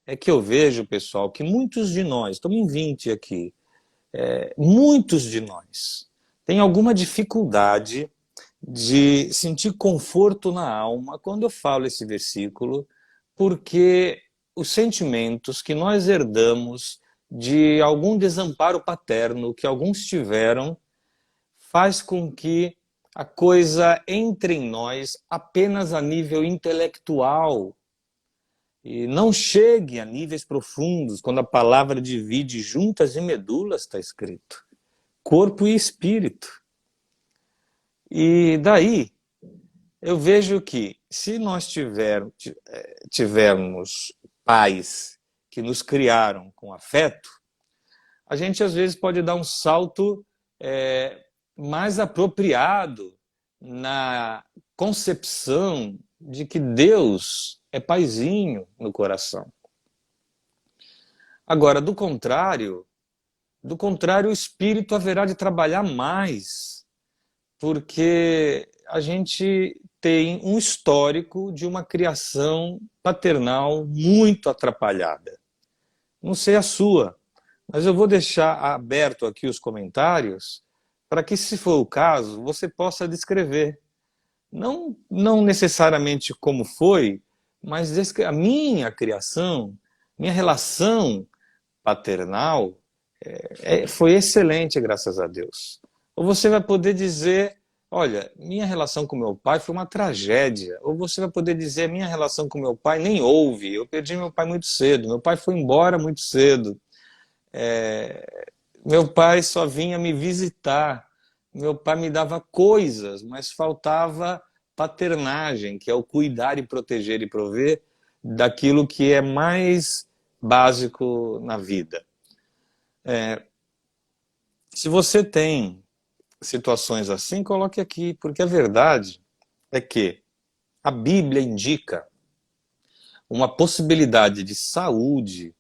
é que eu vejo, pessoal, que muitos de nós, estamos em 20 aqui, muitos de nós têm alguma dificuldade de sentir conforto na alma quando eu falo esse versículo, porque os sentimentos que nós herdamos de algum desamparo paterno que alguns tiveram faz com que a coisa entre em nós apenas a nível intelectual e não chegue a níveis profundos, quando a palavra divide juntas e medulas, está escrito, corpo e espírito. E daí eu vejo que se nós tivermos pais que nos criaram com afeto, a gente às vezes pode dar um salto mais apropriado na concepção de que Deus é paizinho no coração. Agora, do contrário, o Espírito haverá de trabalhar mais, porque a gente tem um histórico de uma criação paternal muito atrapalhada. Não sei a sua, mas eu vou deixar aberto aqui os comentários para que, se for o caso, você possa descrever. Não necessariamente como foi, mas a minha criação, minha relação paternal foi excelente, graças a Deus. Ou você vai poder dizer, olha, minha relação com meu pai foi uma tragédia. Ou você vai poder dizer, minha relação com meu pai nem houve, eu perdi meu pai muito cedo, meu pai foi embora muito cedo. Meu pai só vinha me visitar, meu pai me dava coisas, mas faltava paternagem, que é o cuidar e proteger e prover daquilo que é mais básico na vida. Se você tem situações assim, coloque aqui, porque a verdade é que a Bíblia indica uma possibilidade de saúde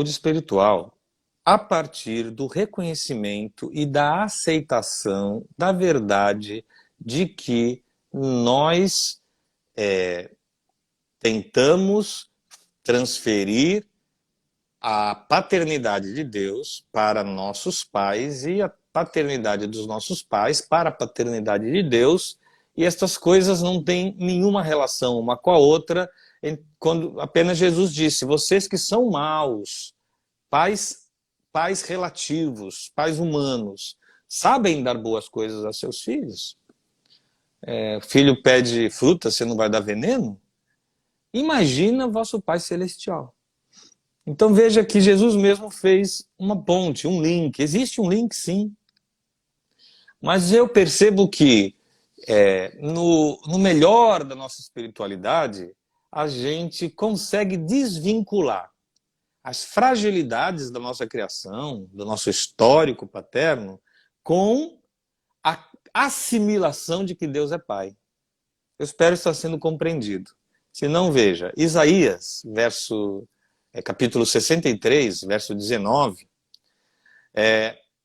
espiritual, a partir do reconhecimento e da aceitação da verdade de que nós tentamos transferir a paternidade de Deus para nossos pais e a paternidade dos nossos pais para a paternidade de Deus, e estas coisas não têm nenhuma relação uma com a outra, quando apenas Jesus disse, vocês que são maus, pais relativos, pais humanos, sabem dar boas coisas a seus filhos? Filho pede fruta, você não vai dar veneno? Imagina vosso Pai Celestial. Então veja que Jesus mesmo fez uma ponte, um link. Existe um link, sim. Mas eu percebo que no melhor da nossa espiritualidade, a gente consegue desvincular as fragilidades da nossa criação, do nosso histórico paterno, com a assimilação de que Deus é Pai. Eu espero estar sendo compreendido. Se não, veja, Isaías, capítulo 63, verso 19,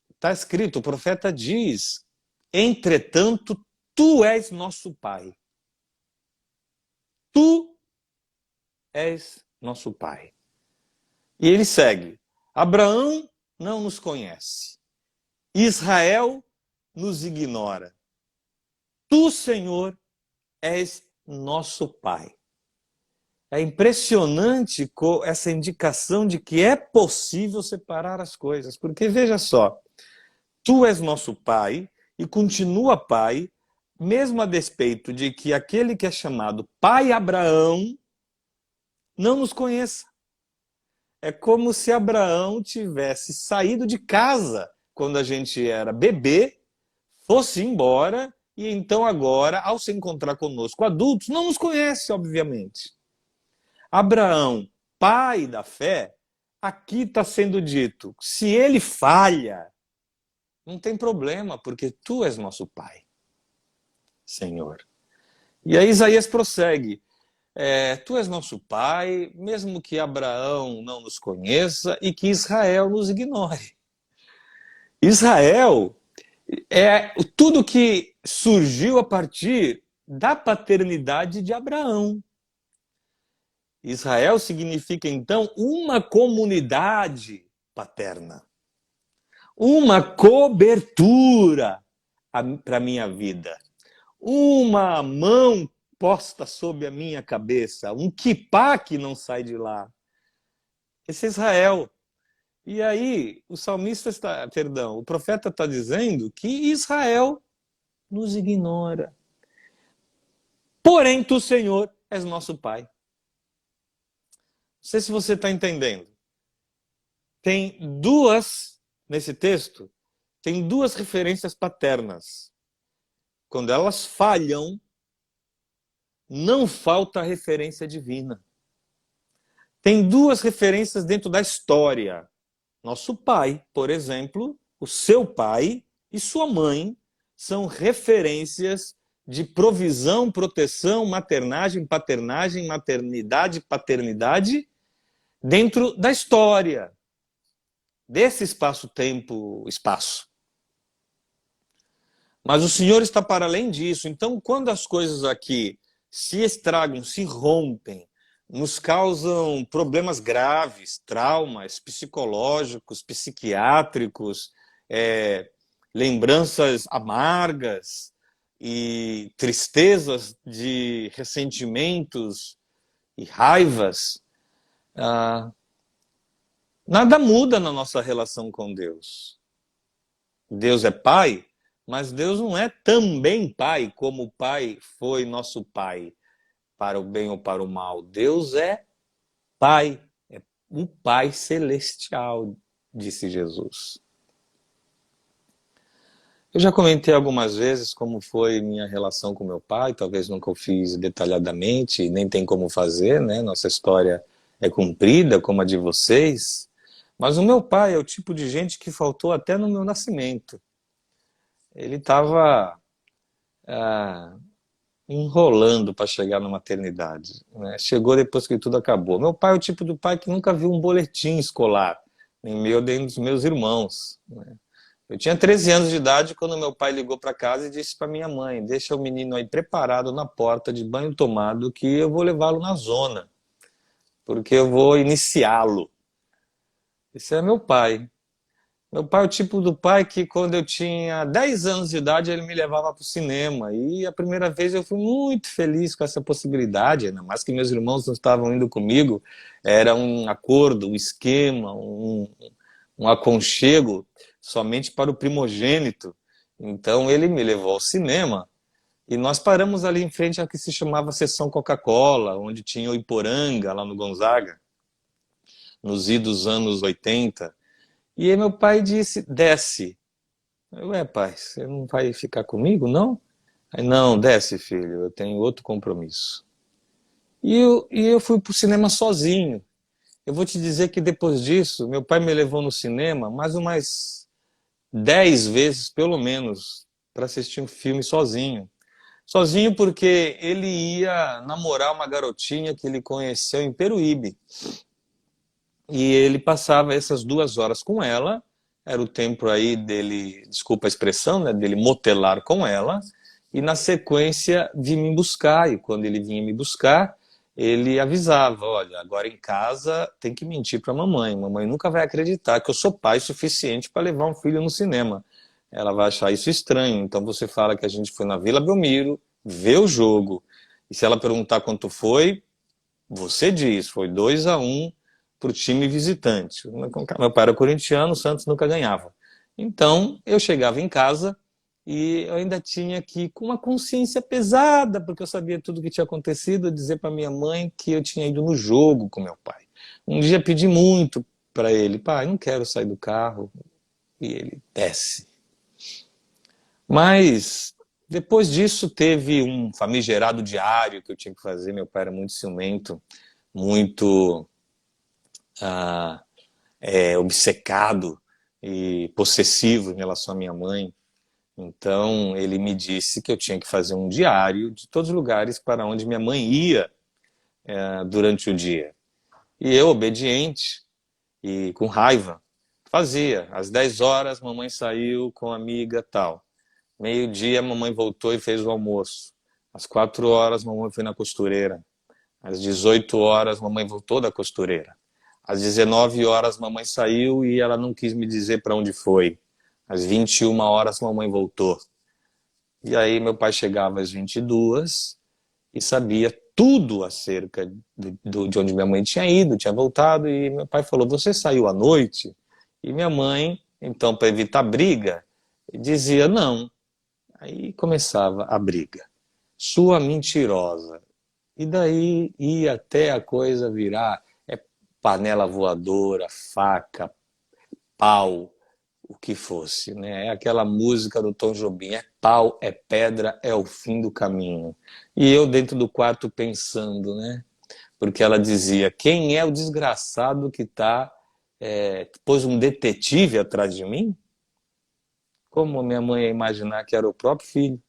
está escrito, o profeta diz, entretanto, tu és nosso Pai. Tu és nosso Pai. E ele segue, Abraão não nos conhece, Israel nos ignora. Tu, Senhor, és nosso Pai. É impressionante essa indicação de que é possível separar as coisas. Porque, veja só, tu és nosso Pai e continua Pai, mesmo a despeito de que aquele que é chamado Pai Abraão não nos conheça. É como se Abraão tivesse saído de casa quando a gente era bebê, fosse embora e então agora, ao se encontrar conosco adultos, não nos conhece, obviamente. Abraão, pai da fé, aqui está sendo dito, se ele falha, não tem problema, porque tu és nosso Pai, Senhor. E aí Isaías prossegue, tu és nosso Pai, mesmo que Abraão não nos conheça e que Israel nos ignore. Israel é tudo que surgiu a partir da paternidade de Abraão. Israel significa, então, uma comunidade paterna, uma cobertura para a minha vida, uma mão posta sobre a minha cabeça, um quipá que não sai de lá. Esse é Israel. E aí, o salmista está, perdão, o profeta está dizendo que Israel nos ignora. Porém, tu, Senhor, és nosso Pai. Não sei se você está entendendo. Tem duas, nesse texto, tem duas referências paternas. Quando elas falham, não falta a referência divina. Tem duas referências dentro da história. Nosso pai, por exemplo, o seu pai e sua mãe são referências de provisão, proteção, maternagem, paternagem, maternidade, paternidade, dentro da história, desse espaço-tempo-espaço. Mas o Senhor está para além disso. Então, quando as coisas aqui se estragam, se rompem, nos causam problemas graves, traumas psicológicos, psiquiátricos, lembranças amargas e tristezas de ressentimentos e raivas, nada muda na nossa relação com Deus. Deus é Pai, mas Deus não é também Pai, como o Pai foi nosso Pai, para o bem ou para o mal. Deus é Pai, é o Pai celestial, disse Jesus. Eu já comentei algumas vezes como foi minha relação com meu pai, talvez nunca o fiz detalhadamente, nem tem como fazer, né? Nossa história é comprida como a de vocês, mas o meu pai é o tipo de gente que faltou até no meu nascimento. Ele estava enrolando para chegar na maternidade, né? Chegou depois que tudo acabou. Meu pai é o tipo do pai que nunca viu um boletim escolar, nem meu nem dos meus irmãos, né? Eu tinha 13 anos de idade quando meu pai ligou para casa e disse para minha mãe: deixa o menino aí preparado na porta de banho tomado que eu vou levá-lo na zona, porque eu vou iniciá-lo. Esse é meu pai. Meu pai é o tipo do pai que, quando eu tinha 10 anos de idade, ele me levava para o cinema. E a primeira vez eu fui muito feliz com essa possibilidade, ainda mais que meus irmãos não estavam indo comigo. Era um acordo, um esquema, um aconchego somente para o primogênito. Então ele me levou ao cinema e nós paramos ali em frente ao que se chamava Sessão Coca-Cola, onde tinha o Iporanga, lá no Gonzaga, nos idos anos 80. E aí meu pai disse: desce. Ué, pai, você não vai ficar comigo, não? Aí, não, desce, filho, eu tenho outro compromisso. E eu fui pro cinema sozinho. Eu vou te dizer que depois disso, meu pai me levou no cinema mais umas 10 vezes, pelo menos, para assistir um filme sozinho. Sozinho porque ele ia namorar uma garotinha que ele conheceu em Peruíbe. E ele passava essas 2 horas com ela, era o tempo aí dele, desculpa a expressão, né, dele motelar com ela, e na sequência vir me buscar, e quando ele vinha me buscar, ele avisava: olha, agora em casa tem que mentir para a mamãe nunca vai acreditar que eu sou pai suficiente para levar um filho no cinema, ela vai achar isso estranho, então você fala que a gente foi na Vila Belmiro, ver o jogo, e se ela perguntar quanto foi, você diz, foi 2-1 para o time visitante. Meu pai era corintiano, o Santos nunca ganhava. Então, eu chegava em casa e eu ainda tinha que, com uma consciência pesada, porque eu sabia tudo o que tinha acontecido, dizer para minha mãe que eu tinha ido no jogo com meu pai. Um dia pedi muito para ele: pai, não quero sair do carro. E ele: desce. Mas depois disso teve um famigerado diário que eu tinha que fazer. Meu pai era muito ciumento, muito obcecado e possessivo em relação à minha mãe. Então ele me disse que eu tinha que fazer um diário de todos os lugares para onde minha mãe ia durante o dia. E eu, obediente e com raiva, fazia. Às 10 horas, mamãe saiu com a amiga tal. Meio-dia, mamãe voltou e fez o almoço. Às 4 horas, mamãe foi na costureira. Às 18 horas, mamãe voltou da costureira. Às 19 horas, mamãe saiu e ela não quis me dizer para onde foi. Às 21 horas, mamãe voltou. E aí meu pai chegava às 22 e sabia tudo acerca de onde minha mãe tinha ido, tinha voltado. E meu pai falou, você saiu à noite? E minha mãe, então, para evitar briga, dizia não. Aí começava a briga. Sua mentirosa. E daí ia até a coisa virar panela voadora, faca, pau, o que fosse, né? É aquela música do Tom Jobim, é pau, é pedra, é o fim do caminho. E eu dentro do quarto pensando, né? Porque ela dizia, quem é o desgraçado que pôs um detetive atrás de mim? Como minha mãe ia imaginar que era o próprio filho?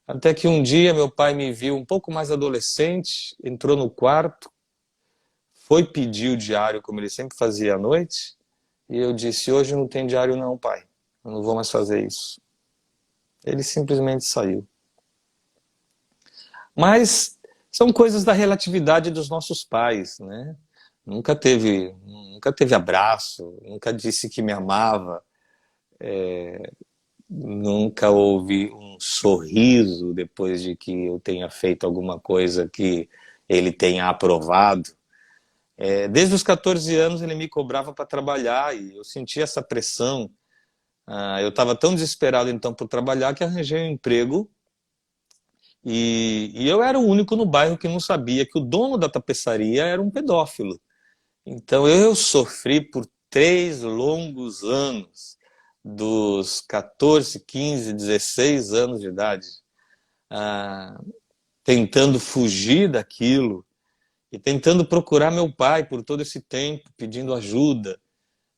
Até que um dia meu pai me viu um pouco mais adolescente, entrou no quarto, foi pedir o diário como ele sempre fazia à noite, e eu disse, hoje não tem diário não, pai, eu não vou mais fazer isso. Ele simplesmente saiu. Mas são coisas da relatividade dos nossos pais, né? Nunca teve abraço, nunca disse que me amava, nunca houve um sorriso depois de que eu tenha feito alguma coisa que ele tenha aprovado. Desde os 14 anos ele me cobrava para trabalhar e eu sentia essa pressão. Eu estava tão desesperado então por trabalhar que arranjei um emprego e eu era o único no bairro que não sabia que o dono da tapeçaria era um pedófilo. Então eu sofri por 3 longos anos, dos 14, 15, 16 anos de idade, tentando fugir daquilo e tentando procurar meu pai por todo esse tempo, pedindo ajuda.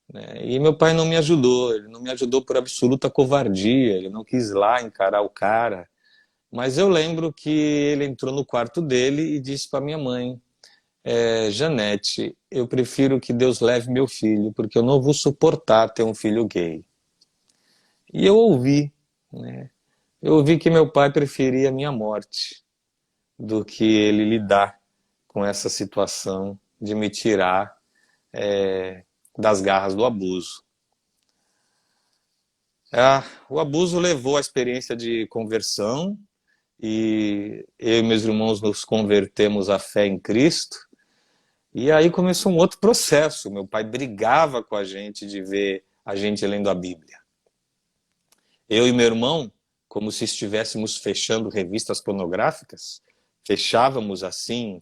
Né? E meu pai não me ajudou, ele não me ajudou por absoluta covardia, ele não quis lá encarar o cara. Mas eu lembro que ele entrou no quarto dele e disse para minha mãe, Janete, eu prefiro que Deus leve meu filho, porque eu não vou suportar ter um filho gay. E eu ouvi, né? Eu ouvi que meu pai preferia a minha morte do que ele lidar com essa situação de me tirar das garras do abuso. O abuso levou à experiência de conversão e eu e meus irmãos nos convertemos à fé em Cristo. E aí começou um outro processo. Meu pai brigava com a gente de ver a gente lendo a Bíblia. Eu e meu irmão, como se estivéssemos fechando revistas pornográficas, fechávamos assim,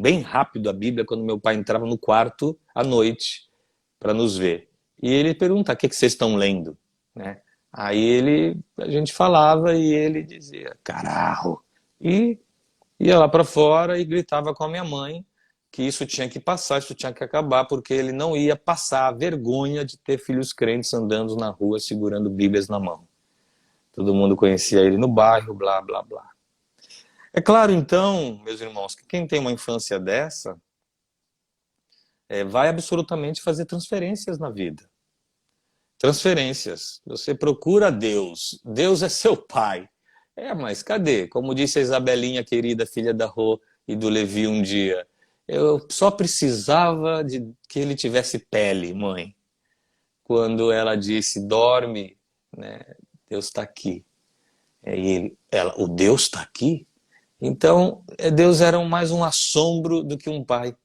bem rápido a Bíblia quando meu pai entrava no quarto à noite para nos ver. E ele pergunta, o que vocês estão lendo? Né? Aí a gente falava e ele dizia, carajo. E ia lá para fora e gritava com a minha mãe que isso tinha que passar, isso tinha que acabar, porque ele não ia passar a vergonha de ter filhos crentes andando na rua segurando Bíblias na mão. Todo mundo conhecia ele no bairro, blá, blá, blá. É claro, então, meus irmãos, que quem tem uma infância dessa vai absolutamente fazer transferências na vida. Transferências. Você procura Deus. Deus é seu pai. Mas cadê? Como disse a Isabelinha, querida filha da Rô e do Levi um dia, eu só precisava de que ele tivesse pele, mãe. Quando ela disse, dorme, né? Deus está aqui. O Deus está aqui? Então, Deus era mais um assombro do que um pai.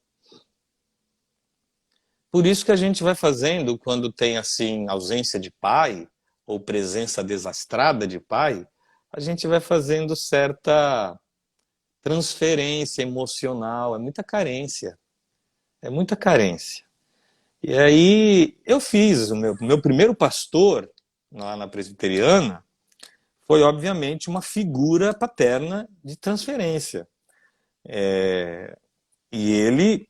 Por isso que a gente vai fazendo, quando tem assim ausência de pai, ou presença desastrada de pai, a gente vai fazendo certa transferência emocional, é muita carência. É muita carência. E aí eu fiz, o meu primeiro pastor, lá na presbiteriana, foi obviamente uma figura paterna de transferência. E ele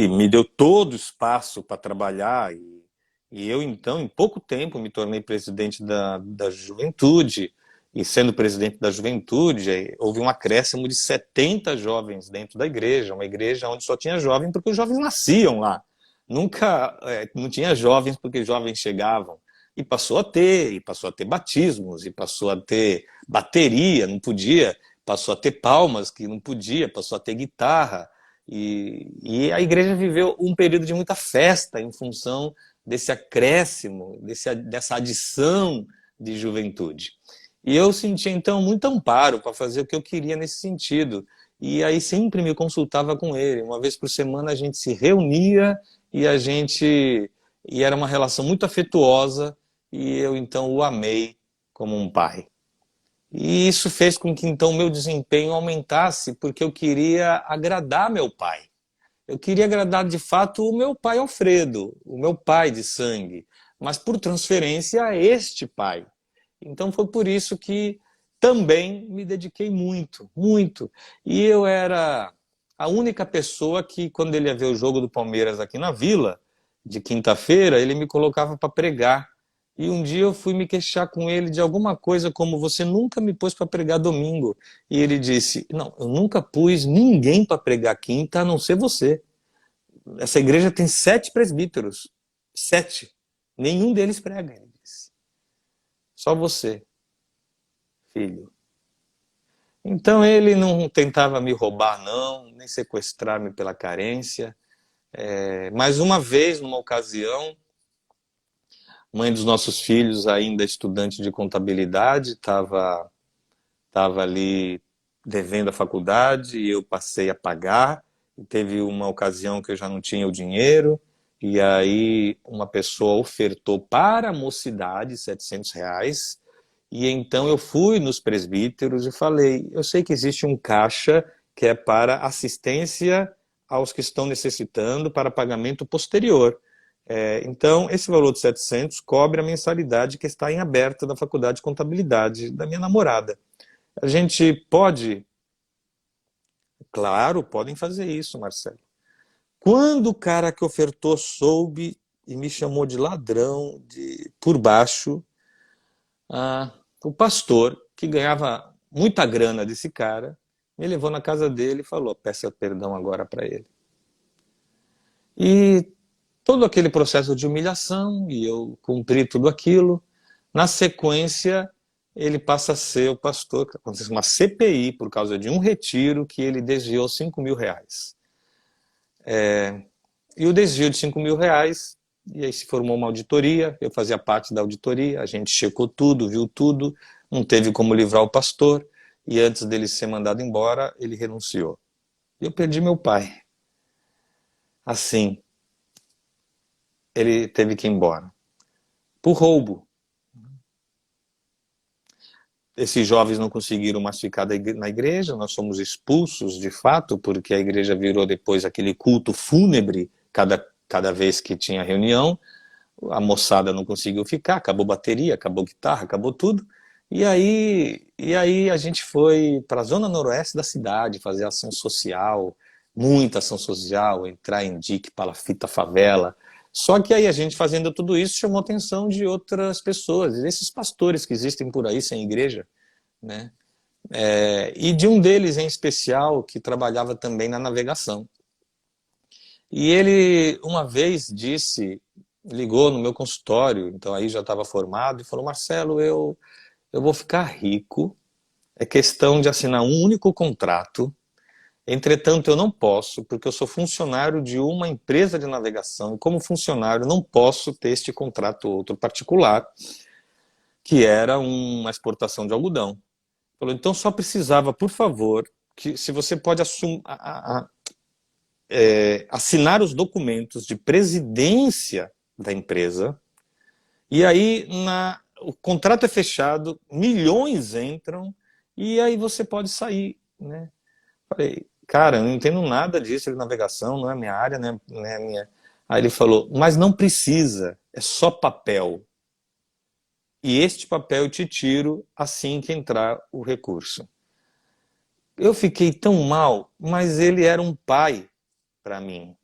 me deu todo o espaço para trabalhar e eu então em pouco tempo me tornei presidente da juventude e sendo presidente da juventude houve um acréscimo de 70 jovens dentro da igreja, uma igreja onde só tinha jovens porque os jovens nasciam lá, nunca não tinha jovens porque jovens chegavam. E passou a ter batismos, e passou a ter bateria, não podia passou a ter palmas, que não podia, passou a ter guitarra. E a igreja viveu um período de muita festa em função desse acréscimo, dessa adição de juventude. E eu sentia, então, muito amparo para fazer o que eu queria nesse sentido. E aí sempre me consultava com ele. Uma vez por semana a gente se reunia e era uma relação muito afetuosa, e eu então o amei como um pai. E isso fez com que então o meu desempenho aumentasse, porque eu queria agradar meu pai. Eu queria agradar de fato o meu pai Alfredo, o meu pai de sangue, mas por transferência a este pai. Então foi por isso que também me dediquei muito, muito. E eu era a única pessoa que, quando ele ia ver o jogo do Palmeiras aqui na Vila, de quinta-feira, ele me colocava para pregar. E um dia eu fui me queixar com ele de alguma coisa como: você nunca me pôs para pregar domingo. E ele disse: não, eu nunca pus ninguém para pregar quinta, a não ser você. Essa igreja tem 7 presbíteros. 7. Nenhum deles prega, ele disse. Só você, filho. Então ele não tentava me roubar, não, nem sequestrar-me pela carência. Mais uma vez, numa ocasião, mãe dos nossos filhos, ainda estudante de contabilidade, estava ali devendo a faculdade, e eu passei a pagar. E teve uma ocasião que eu já não tinha o dinheiro, e aí uma pessoa ofertou para a mocidade R$ 700. E então eu fui nos presbíteros e falei: eu sei que existe um caixa que é para assistência aos que estão necessitando, para pagamento posterior. Então, esse valor de 700 cobre a mensalidade que está em aberta da faculdade de contabilidade da minha namorada. A gente pode? Claro, podem fazer isso, Marcelo. Quando o cara que ofertou soube e me chamou de ladrão por baixo, o pastor, que ganhava muita grana desse cara, me levou na casa dele e falou: peça perdão agora para ele. E todo aquele processo de humilhação, e eu cumpri tudo aquilo. Na sequência, ele passa a ser o pastor, que aconteceu uma CPI por causa de um retiro que ele desviou R$ 5.000. E o desvio de R$ 5.000, e aí se formou uma auditoria, eu fazia parte da auditoria, a gente checou tudo, viu tudo, não teve como livrar o pastor, e antes dele ser mandado embora, ele renunciou. E eu perdi meu pai. Assim, ele teve que ir embora. Por roubo. Esses jovens não conseguiram mais ficar na igreja, nós fomos expulsos de fato, porque a igreja virou depois aquele culto fúnebre, cada vez que tinha reunião. A moçada não conseguiu ficar, acabou bateria, acabou guitarra, acabou tudo. E aí a gente foi para a zona noroeste da cidade fazer ação social, muita ação social, entrar em dique, palafita, favela. Só que aí a gente fazendo tudo isso chamou a atenção de outras pessoas, esses pastores que existem por aí sem igreja, né? E de um deles em especial que trabalhava também na navegação. E ele uma vez ligou no meu consultório, então aí já estava formado, e falou: Marcelo, eu vou ficar rico, é questão de assinar um único contrato, entretanto eu não posso, porque eu sou funcionário de uma empresa de navegação, e como funcionário não posso ter este contrato outro particular, que era uma exportação de algodão. Falou: então só precisava, por favor, que se você pode assinar os documentos de presidência da empresa, e aí o contrato é fechado, milhões entram, e aí você pode sair, né? Falei: cara, eu não entendo nada disso de navegação, não é minha área, né? Não é minha... Aí ele falou: mas não precisa, é só papel. E este papel eu te tiro assim que entrar o recurso. Eu fiquei tão mal, mas ele era um pai para mim.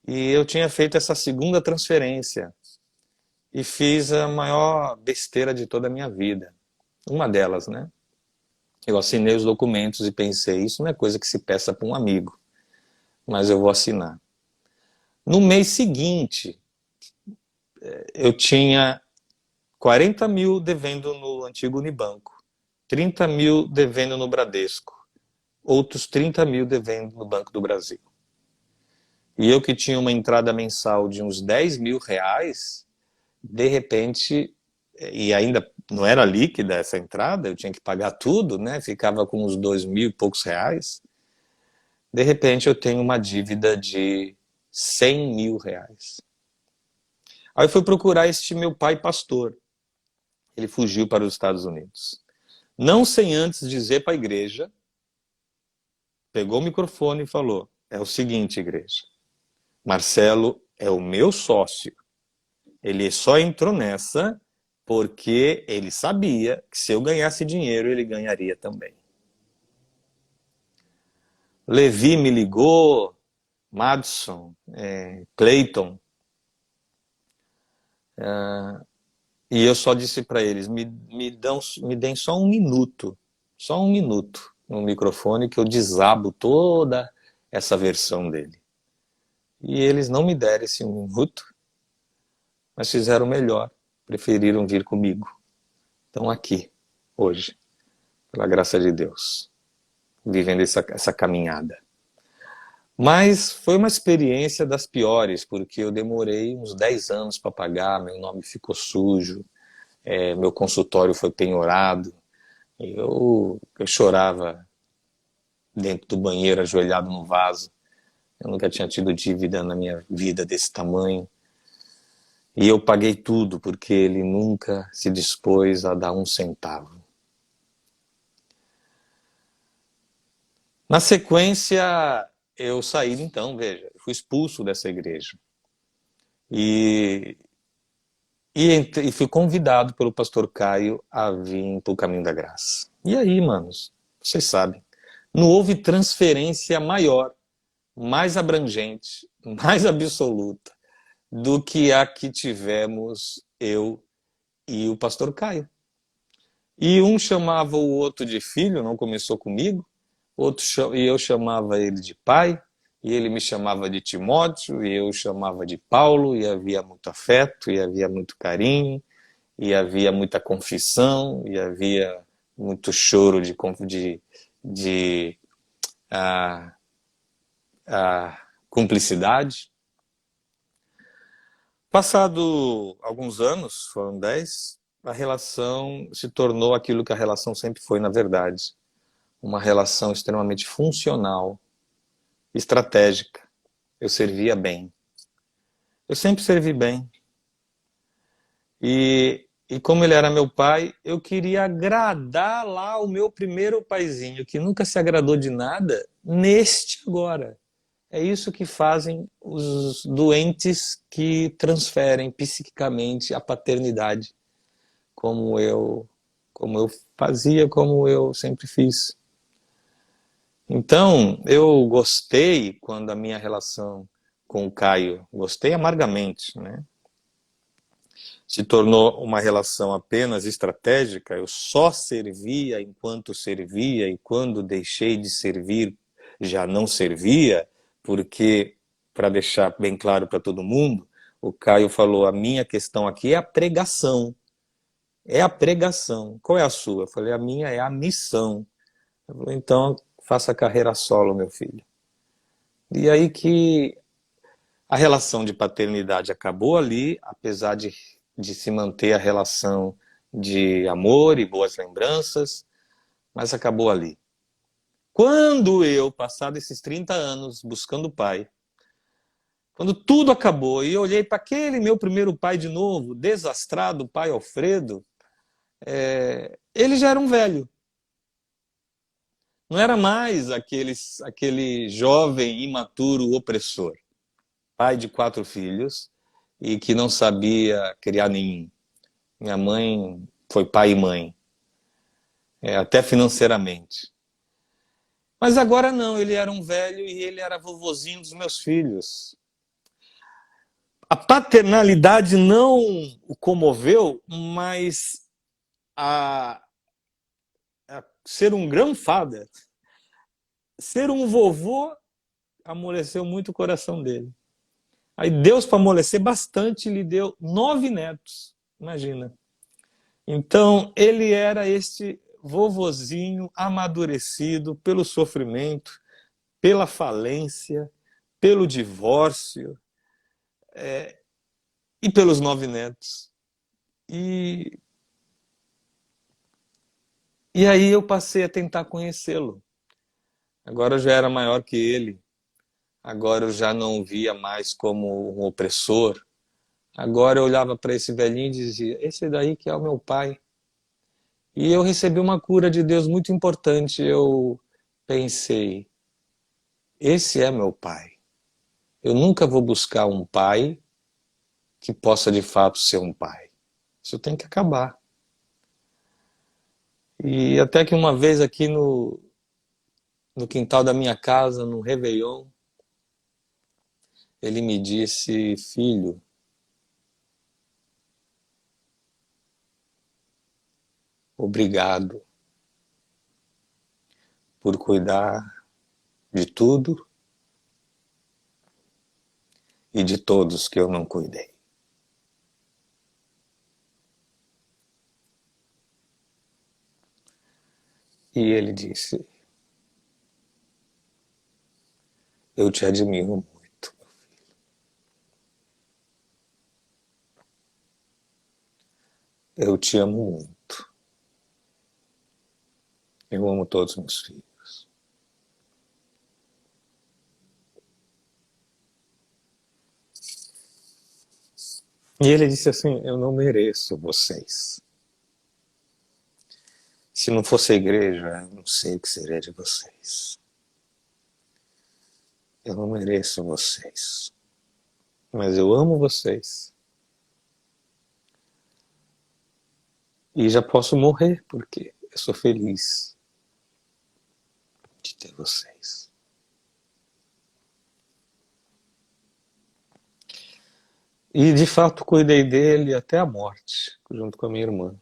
E eu tinha feito essa segunda transferência e fiz a maior besteira de toda a minha vida. Uma delas, né? Eu assinei os documentos e pensei: isso não é coisa que se peça para um amigo, mas eu vou assinar. No mês seguinte, eu tinha 40 mil devendo no antigo Unibanco. 30 mil devendo no Bradesco, outros 30 mil devendo no Banco do Brasil. E eu que tinha uma entrada mensal de uns 10 mil reais, de repente, e ainda não era líquida essa entrada, eu tinha que pagar tudo, né? Ficava com uns 2 mil e poucos reais. De repente eu tenho uma dívida de 100 mil reais. Aí eu fui procurar este meu pai pastor. Ele fugiu para os Estados Unidos. Não sem antes dizer para a igreja, pegou o microfone e falou, é o seguinte, igreja, Marcelo é o meu sócio. Ele só entrou nessa porque ele sabia que se eu ganhasse dinheiro, ele ganharia também. Levi me ligou, Madison, Clayton, e eu só disse para eles, me deem só um minuto no microfone que eu desabo toda essa versão dele. E eles não me deram esse um minuto, mas fizeram melhor, preferiram vir comigo. Estão aqui, hoje, pela graça de Deus, vivendo essa caminhada. Mas foi uma experiência das piores, porque eu demorei uns 10 anos para pagar, meu nome ficou sujo, meu consultório foi penhorado, eu chorava dentro do banheiro, ajoelhado no vaso. Eu nunca tinha tido dívida na minha vida desse tamanho. E eu paguei tudo, porque ele nunca se dispôs a dar um centavo. Na sequência, eu saí então, veja, fui expulso dessa igreja. E fui convidado pelo pastor Caio a vir para o Caminho da Graça. E aí, manos, vocês sabem, não houve transferência maior, mais abrangente, mais absoluta, do que a que tivemos eu e o pastor Caio. E um chamava o outro de filho, não começou comigo, e eu chamava ele de pai, e ele me chamava de Timóteo, e eu chamava de Paulo, e havia muito afeto, e havia muito carinho, e havia muita confissão, e havia muito choro de cumplicidade. Passado alguns anos, foram 10, a relação se tornou aquilo que a relação sempre foi, na verdade. Uma relação extremamente funcional, estratégica. Eu servia bem. Eu sempre servi bem. E como ele era meu pai, eu queria agradar lá o meu primeiro paizinho, que nunca se agradou de nada, neste agora. É isso que fazem os doentes que transferem psiquicamente a paternidade, como eu fazia, como eu sempre fiz. Então, eu gostei quando a minha relação com o Caio, gostei amargamente, né? Se tornou uma relação apenas estratégica, eu só servia enquanto servia, e quando deixei de servir, já não servia, porque, para deixar bem claro para todo mundo, o Caio falou, a minha questão aqui é a pregação. É a pregação. Qual é a sua? Eu falei, a minha é a missão. Ele falou, então, faça carreira solo, meu filho. E aí que a relação de paternidade acabou ali, apesar de se manter a relação de amor e boas lembranças, mas acabou ali. Quando eu, passado esses 30 anos buscando o pai, quando tudo acabou e eu olhei para aquele meu primeiro pai de novo, desastrado, o pai Alfredo, ele já era um velho. Não era mais aquele jovem imaturo opressor, pai de 4 filhos e que não sabia criar nenhum. Minha mãe foi pai e mãe, até financeiramente. Mas agora não, ele era um velho e ele era vovozinho dos meus filhos. A paternalidade não o comoveu, mas ser um grandfather, ser um vovô, amoleceu muito o coração dele. Aí Deus, para amolecer bastante, lhe deu 9 netos, imagina. Então, ele era vovozinho amadurecido pelo sofrimento, pela falência, pelo divórcio e pelos 9 netos. E aí eu passei a tentar conhecê-lo. Agora eu já era maior que ele. Agora eu já não o via mais como um opressor. Agora eu olhava para esse velhinho e dizia: esse daí que é o meu pai. E eu recebi uma cura de Deus muito importante. Eu pensei: esse é meu pai. Eu nunca vou buscar um pai que possa de fato ser um pai. Isso tem que acabar. E até que uma vez aqui no quintal da minha casa, no Réveillon, ele me disse: filho, obrigado por cuidar de tudo e de todos que eu não cuidei. E ele disse: eu te admiro muito, meu filho. Eu te amo muito. Eu amo todos os meus filhos. E ele disse assim: eu não mereço vocês. Se não fosse a igreja, eu não sei o que seria de vocês. Eu não mereço vocês. Mas eu amo vocês. E já posso morrer, porque eu sou feliz de ter vocês. E de fato cuidei dele até a morte, junto com a minha irmã.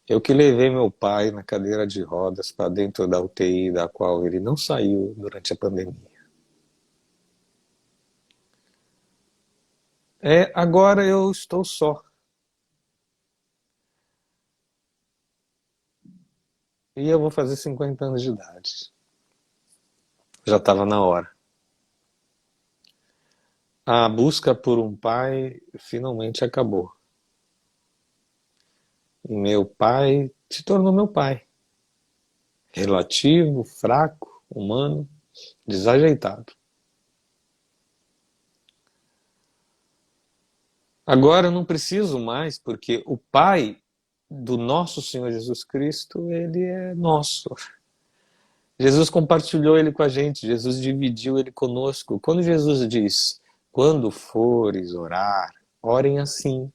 Eu que levei meu pai na cadeira de rodas para dentro da UTI, da qual ele não saiu durante a pandemia. Agora eu estou só. E eu vou fazer 50 anos de idade. Já estava na hora. A busca por um pai finalmente acabou. E meu pai se tornou meu pai. Relativo, fraco, humano, desajeitado. Agora eu não preciso mais, porque o Pai do nosso Senhor Jesus Cristo, ele é nosso. Jesus compartilhou ele com a gente, Jesus dividiu ele conosco. Quando Jesus diz: quando fores orar, orem assim,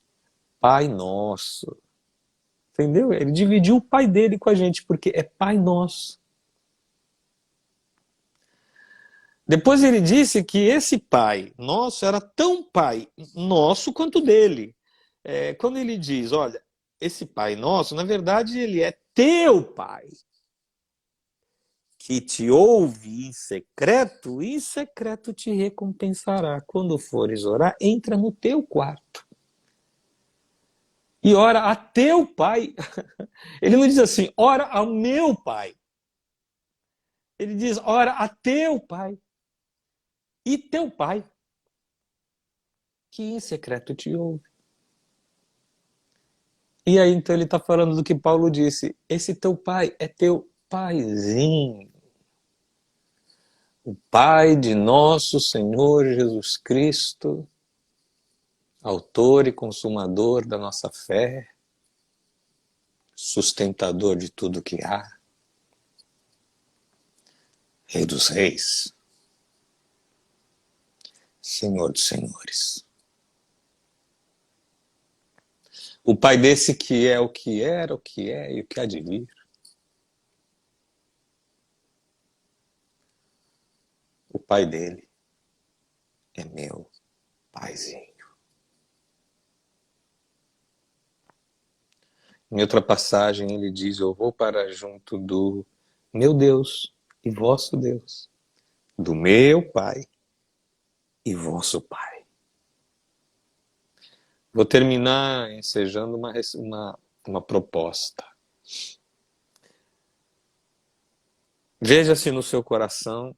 Pai nosso. Entendeu? Ele dividiu o Pai dele com a gente, porque é Pai nosso. Depois ele disse que esse Pai nosso era tão Pai nosso quanto dele. Quando ele diz: olha, esse Pai nosso, na verdade, ele é teu Pai, que te ouve e em secreto te recompensará. Quando fores orar, entra no teu quarto e ora a teu Pai. Ele não diz assim: ora ao meu Pai. Ele diz: ora a teu Pai. E teu Pai, que em secreto te ouve. E aí então ele está falando do que Paulo disse: esse teu pai é teu paizinho. O Pai de nosso Senhor Jesus Cristo, autor e consumador da nossa fé, sustentador de tudo que há, Rei dos reis, Senhor dos senhores. O Pai desse que é o que era, o que é e o que há de vir. O Pai dele é meu paizinho. Em outra passagem ele diz: eu vou para junto do meu Deus e vosso Deus, do meu Pai e vosso Pai. Vou terminar ensejando uma proposta. Veja se no seu coração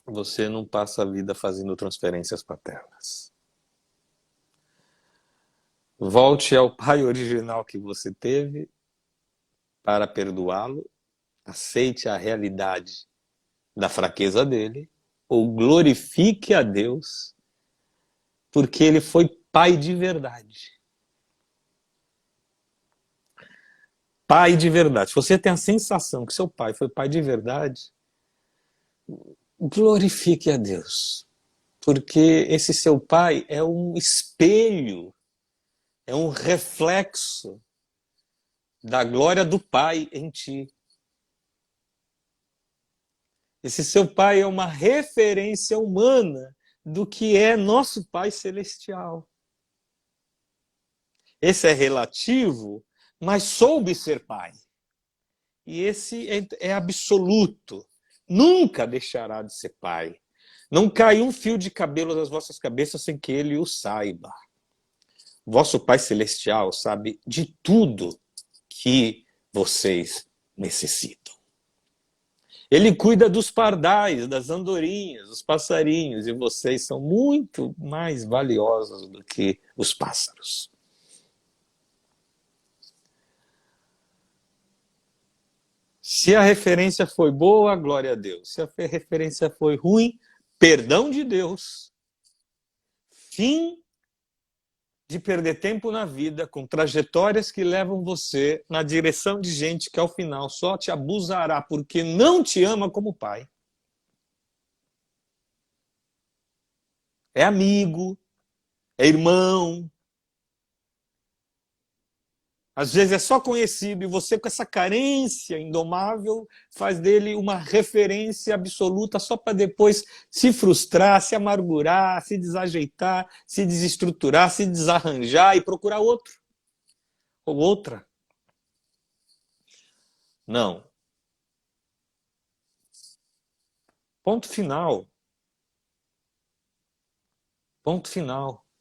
você não passa a vida fazendo transferências paternas. Volte ao pai original que você teve para perdoá-lo, aceite a realidade da fraqueza dele, ou glorifique a Deus, porque ele foi pai de verdade. Pai de verdade. Se você tem a sensação que seu pai foi pai de verdade, glorifique a Deus, porque esse seu pai é um espelho, é um reflexo da glória do Pai em ti. Esse seu pai é uma referência humana do que é nosso Pai Celestial. Esse é relativo, mas soube ser pai. E esse é absoluto. Nunca deixará de ser pai. Não cai um fio de cabelo das vossas cabeças sem que ele o saiba. Vosso Pai Celestial sabe de tudo que vocês necessitam. Ele cuida dos pardais, das andorinhas, dos passarinhos, e vocês são muito mais valiosos do que os pássaros. Se a referência foi boa, glória a Deus. Se a referência foi ruim, perdão de Deus. Fim de perder tempo na vida com trajetórias que levam você na direção de gente que ao final só te abusará porque não te ama como pai. É amigo, é irmão. Às vezes é só conhecido e você, com essa carência indomável, faz dele uma referência absoluta só para depois se frustrar, se amargurar, se desajeitar, se desestruturar, se desarranjar e procurar outro ou outra. Não. Ponto final. Ponto final.